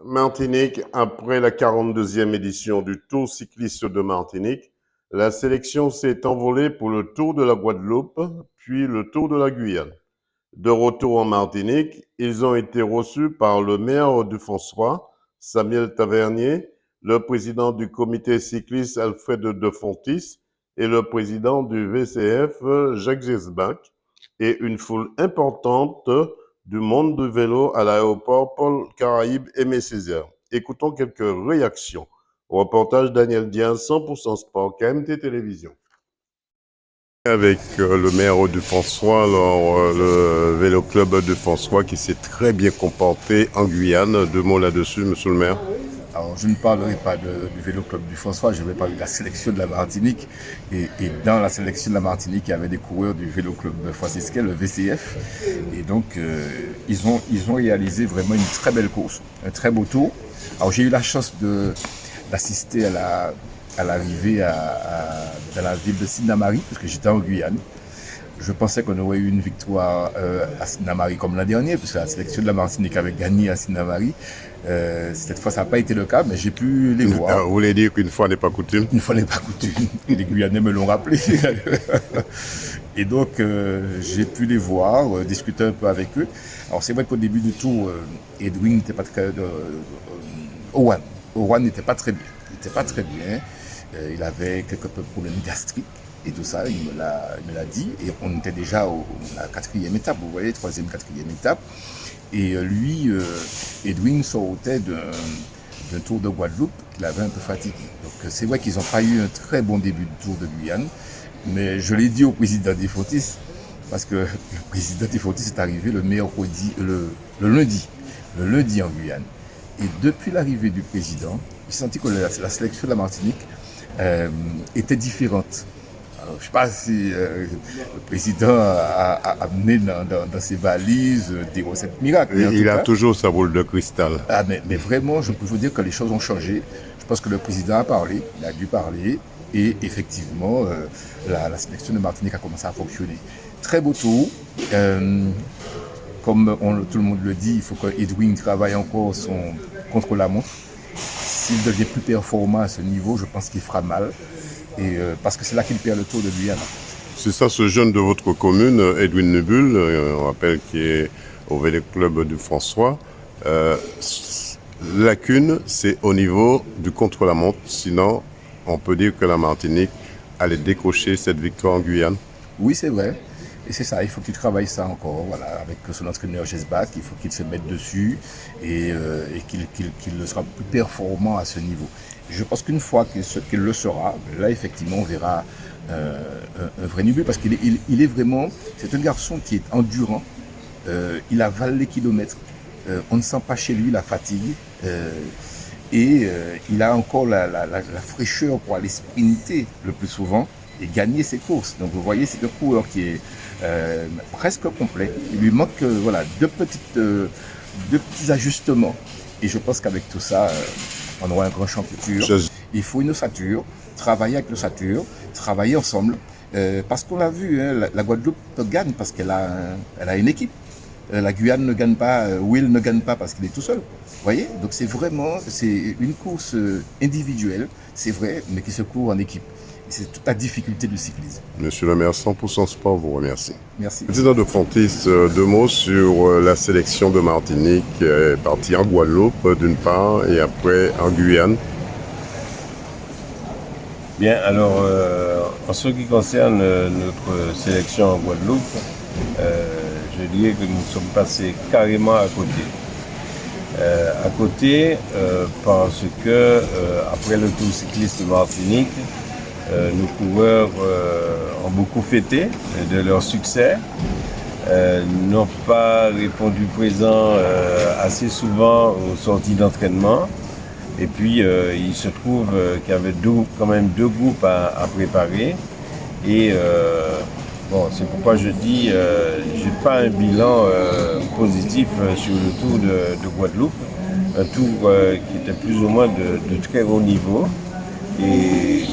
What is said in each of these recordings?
Martinique, après la 42e édition du Tour cycliste de Martinique, la sélection s'est envolée pour le Tour de la Guadeloupe, puis le Tour de la Guyane. De retour en Martinique, ils ont été reçus par le maire du François, Samuel Tavernier, le président du comité cycliste Alfred de Fontis et le président du VCF Jacques Gesbach, et une foule importante du monde du vélo à l'aéroport Paul Caraïbes Aimé Césaire. Écoutons quelques réactions. Reportage Daniel Diaz, 100% Sport, KMT Télévision. Avec le maire de François, alors, le vélo club de François qui s'est très bien comporté en Guyane. Deux mots là-dessus, monsieur le maire. Alors, je ne parlerai pas du vélo club du François, je vais parler de la sélection de la Martinique. Et dans la sélection de la Martinique, il y avait des coureurs du vélo club franciscain, le VCF. Et donc, ils ont réalisé vraiment une très belle course, un très beau tour. Alors, j'ai eu la chance d'assister à l'arrivée dans la ville de Sinnamary, parce que j'étais en Guyane. Je pensais qu'on aurait eu une victoire à Sinnamary comme l'an dernier, puisque la sélection de la Martinique avait gagné à Sinnamary. Cette fois, ça n'a pas été le cas, mais j'ai pu les voir. Vous voulez dire qu'une fois n'est pas coutume? Une fois n'est pas coutume. Les Guyanais me l'ont rappelé. Et donc, j'ai pu les voir, discuter un peu avec eux. Alors, c'est vrai qu'au début du tour, Edwin n'était pas très... Owen n'était pas très bien. Il n'était pas très bien. Il avait quelques problèmes gastriques. Et tout ça, il me l'a dit. Et on était déjà à la quatrième étape, vous voyez, troisième, quatrième étape. Et lui, Edwin sortait d'un tour de Guadeloupe qu'il avait un peu fatigué. Donc c'est vrai qu'ils n'ont pas eu un très bon début de tour de Guyane. Mais je l'ai dit au président des Fontis, parce que le président des Fontis est arrivé le lundi en Guyane. Et depuis l'arrivée du président, il sentit que la sélection de la Martinique était différente. Alors, je ne sais pas si le président a amené dans ses valises des recettes miracles. Il a toujours sa boule de cristal. Ah, mais vraiment, je peux vous dire que les choses ont changé. Je pense que le président a parlé, il a dû parler, et effectivement, la sélection de Martinique a commencé à fonctionner. Très beau tour. Comme tout le monde le dit, il faut que Edwin travaille encore son contre-la-montre. S'il devient plus performant à ce niveau, je pense qu'il fera mal. Et parce que c'est là qu'il perd le tour de Guyane. C'est ça, ce jeune de votre commune, Edwin Nebul, on rappelle qu'il est au vélo club du François. Lacune, c'est au niveau du contre-la-montre. Sinon, on peut dire que la Martinique allait décrocher cette victoire en Guyane. Oui, c'est vrai. Et c'est ça, il faut qu'il travaille ça encore, voilà, avec son entraîneur Gesbach, il faut qu'il se mette dessus et qu'il sera plus performant à ce niveau. Je pense qu'une fois qu'il le sera, là effectivement on verra un vrai Nubul, parce qu'il est vraiment, c'est un garçon qui est endurant, il avale les kilomètres, on ne sent pas chez lui la fatigue, et il a encore la fraîcheur pour aller sprinter le plus souvent et gagner ses courses. Donc vous voyez, c'est un coureur qui est presque complet. Il lui manque deux petits ajustements. Et je pense qu'avec tout ça, on aura un grand champion. Il faut une ossature, travailler avec l'ossature, travailler ensemble. Parce qu'on l'a vu, hein, la Guadeloupe gagne parce qu'elle a une équipe. La Guyane ne gagne pas, Will ne gagne pas parce qu'il est tout seul. Vous voyez? Donc c'est une course individuelle, c'est vrai, mais qui se court en équipe. C'est toute la difficulté du cyclisme. Monsieur le maire, 100% Sport vous remercie. Merci. Président de Fontis, deux mots sur la sélection de Martinique, partie en Guadeloupe d'une part et après en Guyane. Bien, alors en ce qui concerne notre sélection en Guadeloupe, je dirais que nous sommes passés carrément à côté. Parce que après le Tour cycliste de Martinique, nos coureurs ont beaucoup fêté de leur succès, n'ont pas répondu présent assez souvent aux sorties d'entraînement. Et puis, il se trouve qu'il y avait quand même deux groupes à préparer. Et c'est pourquoi je dis, je n'ai pas un bilan positif sur le Tour de Guadeloupe. Un tour qui était plus ou moins de très haut niveau. Et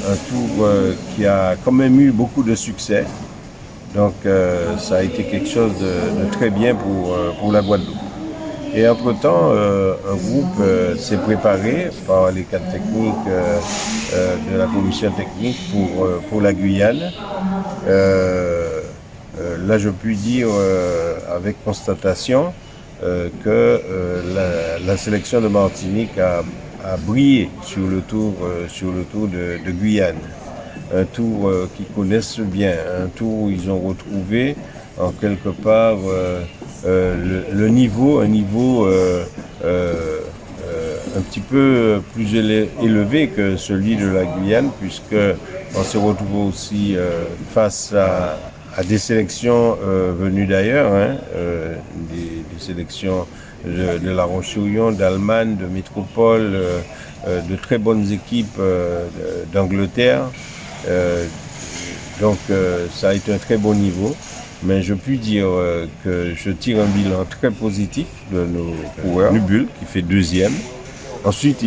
un tour qui a quand même eu beaucoup de succès. Donc ça a été quelque chose de très bien pour la Guadeloupe. Et entre-temps, un groupe s'est préparé par les cadres techniques de la commission technique pour la Guyane. Là, je puis dire avec constatation que la sélection de Martinique a brillé sur le tour de Guyane. Un tour qu'ils connaissent bien, un tour où ils ont retrouvé en quelque part le niveau, un niveau un petit peu plus élevé que celui de la Guyane, puisque on s'est retrouvé aussi face à des sélections venues d'ailleurs, hein, des sélections de La Roche-sur-Yon, d'Allemagne, de Métropole, de très bonnes équipes d'Angleterre. Donc ça a été un très bon niveau, mais je puis dire que je tire un bilan très positif de nos coureurs. Nubul qui fait deuxième. Ensuite,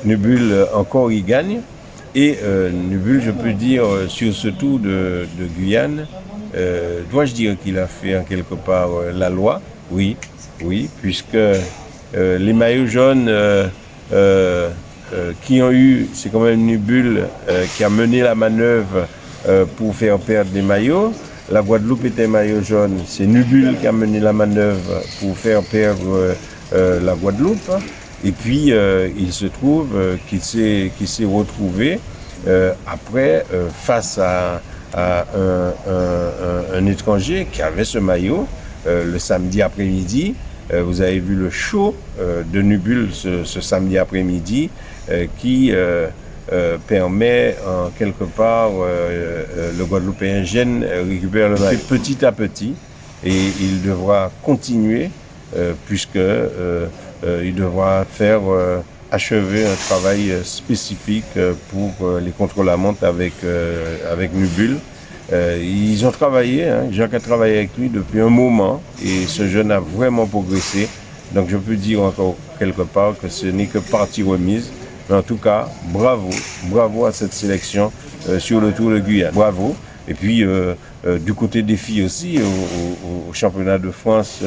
Nubul encore il gagne. Et Nubul, je peux dire, sur ce tour de Guyane, dois-je dire qu'il a fait en quelque part la loi? Oui, puisque les maillots jaunes qui ont eu, c'est quand même Nubul qui a mené la manœuvre pour faire perdre des maillots. La Guadeloupe était maillot jaune, c'est Nubul qui a mené la manœuvre pour faire perdre la Guadeloupe. Et puis il se trouve qu'il s'est retrouvé après face à un étranger qui avait ce maillot le samedi après-midi. Vous avez vu le show de Nubul ce samedi après-midi qui permet en quelque part le Guadeloupéen Gênes récupère le maillot petit à petit et il devra continuer puisque il devra faire achever un travail spécifique pour les contre-la-montre avec Nubul. Ils ont travaillé, hein, Jacques a travaillé avec lui depuis un moment et ce jeune a vraiment progressé. Donc je peux dire encore quelque part que ce n'est que partie remise. Mais en tout cas, bravo à cette sélection sur le Tour de Guyane. Bravo. Et puis du côté des filles aussi, au championnat de France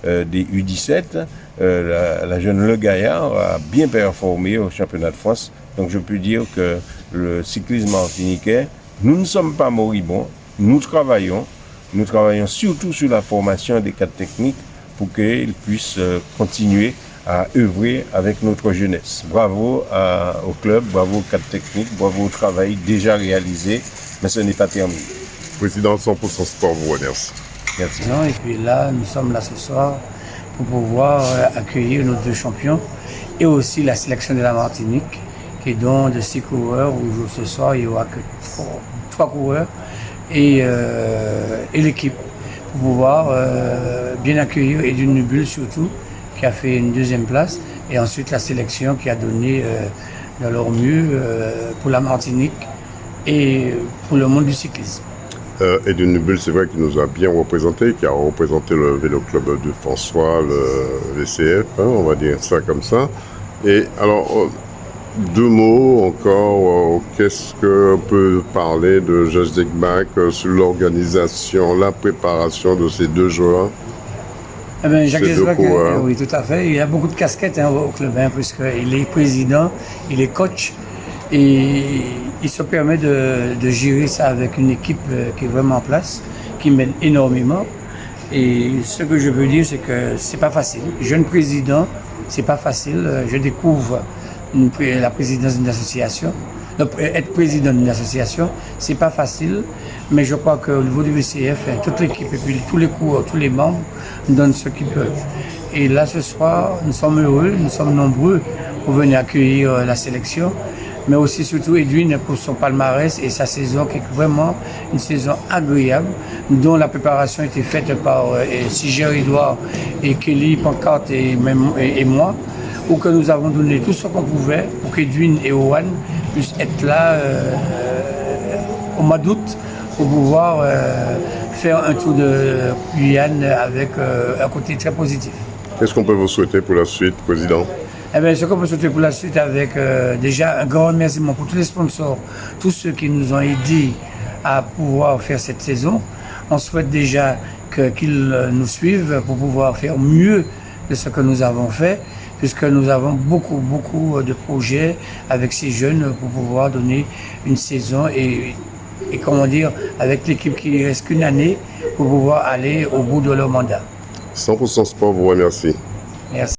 des U17, la jeune Le Gaillard a bien performé au championnat de France. Donc je peux dire que le cyclisme martiniquais, nous ne sommes pas moribonds, nous travaillons surtout sur la formation des cadres techniques pour qu'ils puissent continuer à œuvrer avec notre jeunesse. Bravo au club, bravo aux cadres techniques, bravo au travail déjà réalisé, mais ce n'est pas terminé. Président 100% Sport vous remercie. Merci. Et puis là, nous sommes là ce soir pour pouvoir accueillir nos deux champions et aussi la sélection de la Martinique, qui est donc de 6 coureurs, où ce soir il n'y aura que 3 coureurs et l'équipe, pour pouvoir bien accueillir Edwin Nubul surtout, qui a fait une deuxième place, et ensuite la sélection qui a donné de leur mieux pour la Martinique et pour le monde du cyclisme. Edwin Nubul, c'est vrai qu'il nous a bien représenté, qui a représenté le vélo club de François, le VCF, hein, on va dire ça comme ça. Et alors, 2 mots encore, qu'est-ce qu'on peut parler de Jacques Zegback sur l'organisation, la préparation de ces 2 joueurs? Eh bien, Jacques Zegback, oui, tout à fait. Il a beaucoup de casquettes au club, hein, puisqu'il est président, il est coach, et il se permet de gérer ça avec une équipe qui est vraiment en place, qui mène énormément. Et ce que je peux dire, c'est que c'est pas facile. Jeune président, c'est pas facile. Je découvre la présidence d'une association. Être président d'une association, c'est pas facile, mais je crois qu'au niveau du VCF, toute l'équipe et puis tous les coureurs, tous les membres donnent ce qu'ils peuvent. Et là, ce soir, nous sommes heureux, nous sommes nombreux pour venir accueillir la sélection, mais aussi surtout Edwin pour son palmarès et sa saison qui est vraiment une saison agréable, dont la préparation a été faite par Siger Edouard et Kelly Pancarte et moi, où que nous avons donné tout ce qu'on pouvait pour qu'Edwin et Owen puissent être là au mois d'août pour pouvoir faire un tour de Guyane avec un côté très positif. Qu'est-ce qu'on peut vous souhaiter pour la suite, Président? Eh bien, ce qu'on peut souhaiter pour la suite, avec déjà un grand remerciement pour tous les sponsors, tous ceux qui nous ont aidés à pouvoir faire cette saison. On souhaite déjà qu'ils nous suivent pour pouvoir faire mieux de ce que nous avons fait, puisque nous avons beaucoup de projets avec ces jeunes pour pouvoir donner une saison et comment dire, avec l'équipe qui ne reste qu'une année pour pouvoir aller au bout de leur mandat. 100% Sport vous remercie. Merci.